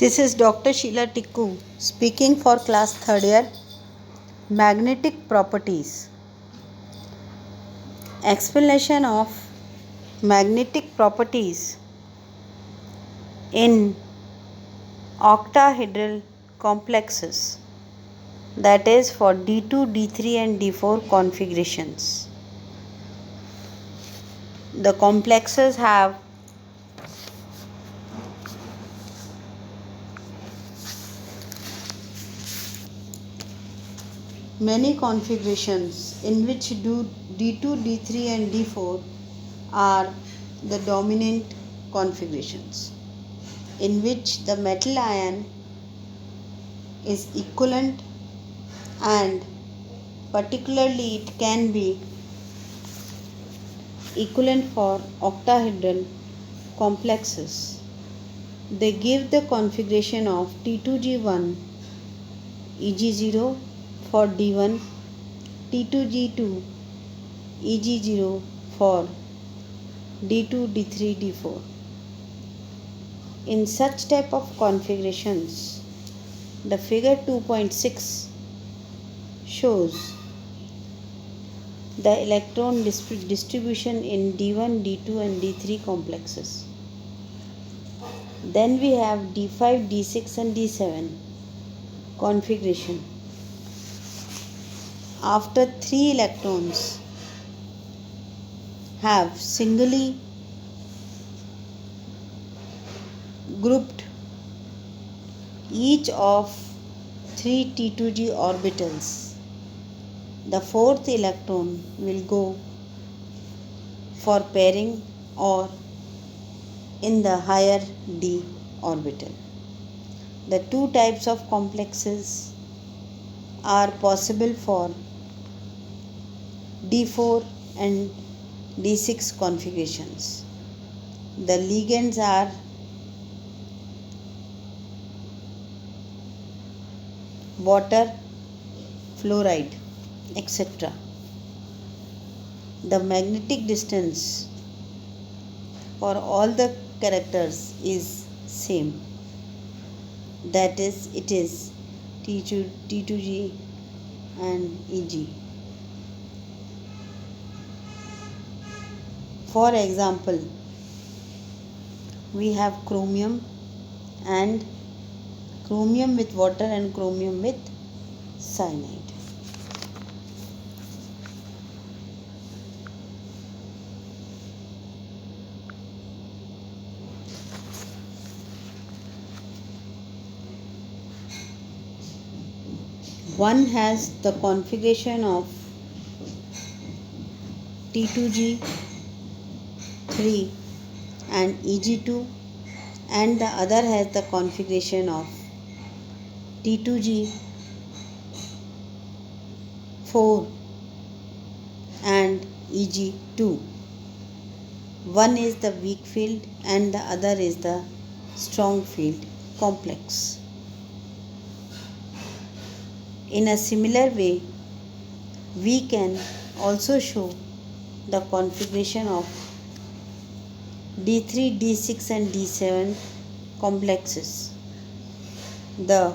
This is Dr. Sheila Tikku speaking for class 3rd year. Magnetic properties. Explanation of magnetic properties in octahedral complexes, that is for D2, D3 and D4 configurations. The complexes have many configurations in which D2, D3 and D4 are the dominant configurations, in which the metal ion is equivalent, and particularly it can be equivalent for octahedral complexes. They give the configuration of T2G1 Eg0 for D1, T2G2 Eg0 for D2, D3, D4. In such type of configurations, the figure 2.6 shows the electron distribution in D1, D2 and D3 complexes. Then we have D5, D6 and D7 configuration. After 3 electrons have singly grouped each of 3 T2G orbitals, the 4th electron will go for pairing or in the higher D orbital. The two types of complexes are possible for D4 and D6 configurations. The ligands are water, fluoride, etc. The magnetic distance for all the characters is same, that is, it is T2G and Eg. For example, we have chromium and chromium with water and chromium with cyanide. One has the configuration of T2G3 and Eg2, and the other has the configuration of T2G4 and Eg2. One is the weak field and the other is the strong field complex. In a similar way, we can also show the configuration of D3, D6 and D7 complexes. The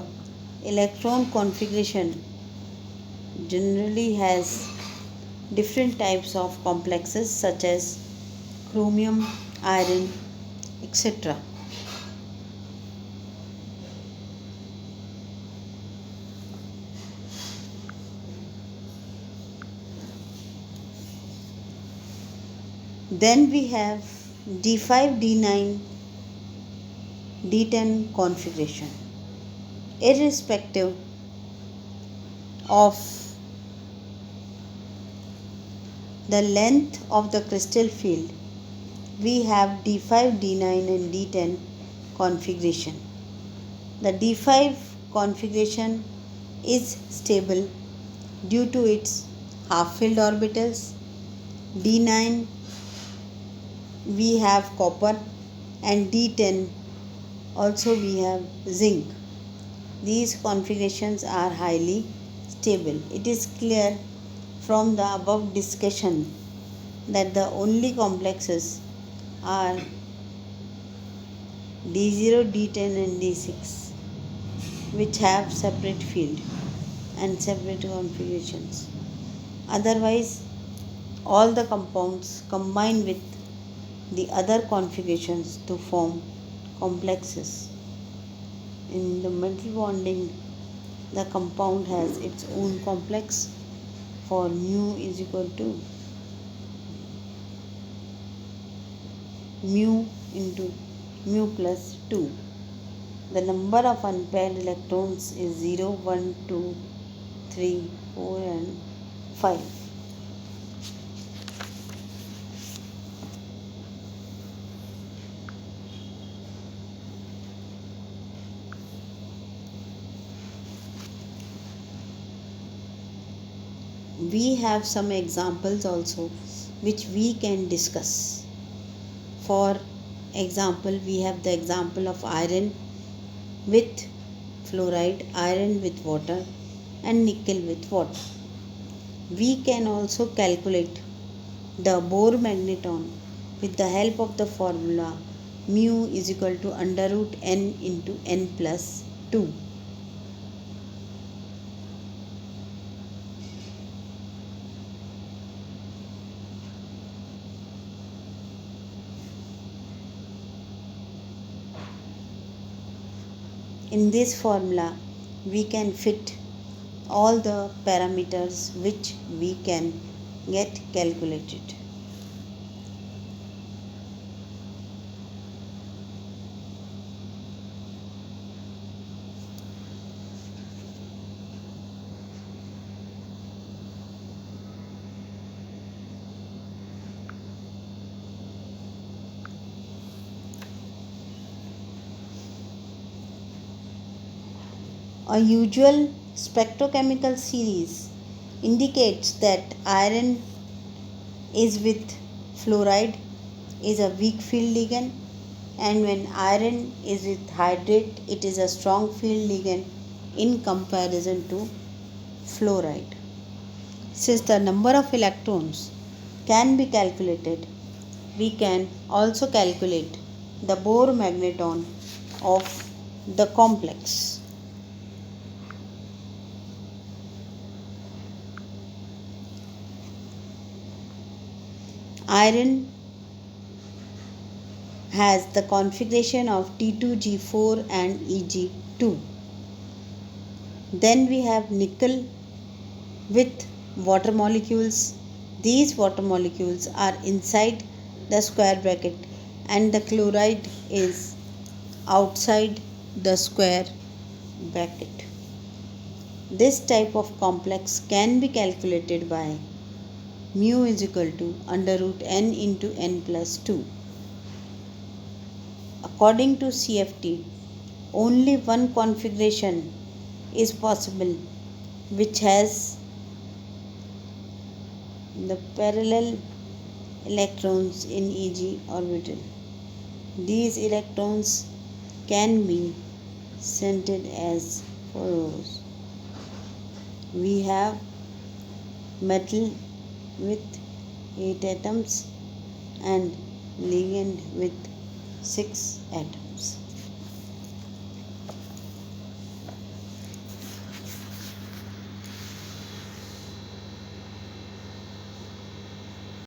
electron configuration generally has different types of complexes such as chromium, iron, etc. Then we have D5, D9, D10 configuration. Irrespective of the length of the crystal field, we have D5, D9 and D10 configuration. The D5 configuration is stable due to its half-filled orbitals. D9 we have copper, and D10 also we have zinc. These configurations are highly stable. It is clear from the above discussion that the only complexes are D0, D10 and D6, which have separate field and separate configurations. Otherwise, all the compounds combine with the other configurations to form complexes. In the metal bonding, the compound has its own complex for mu is equal to mu into mu plus 2. The number of unpaired electrons is 0, 1, 2, 3, 4 and 5. We have some examples also which we can discuss. For example, we have the example of iron with fluoride, iron with water and nickel with water. We can also calculate the Bohr magneton with the help of the formula mu is equal to under root n into n plus 2. In this formula, we can fit all the parameters which we can get calculated. A usual spectrochemical series indicates that iron is with fluoride is a weak field ligand, and when iron is with hydrate it is a strong field ligand in comparison to fluoride. Since the number of electrons can be calculated, we can also calculate the Bohr magneton of the complex. Iron has the configuration of T2G4 and Eg2. Then we have nickel with water molecules. These water molecules are inside the square bracket and the chloride is outside the square bracket. This type of complex can be calculated by mu is equal to under root n into n plus 2. According to CFT, only one configuration is possible which has the parallel electrons in Eg orbital. These electrons can be centered as follows. We have metal with 8 atoms and ligand with 6 atoms.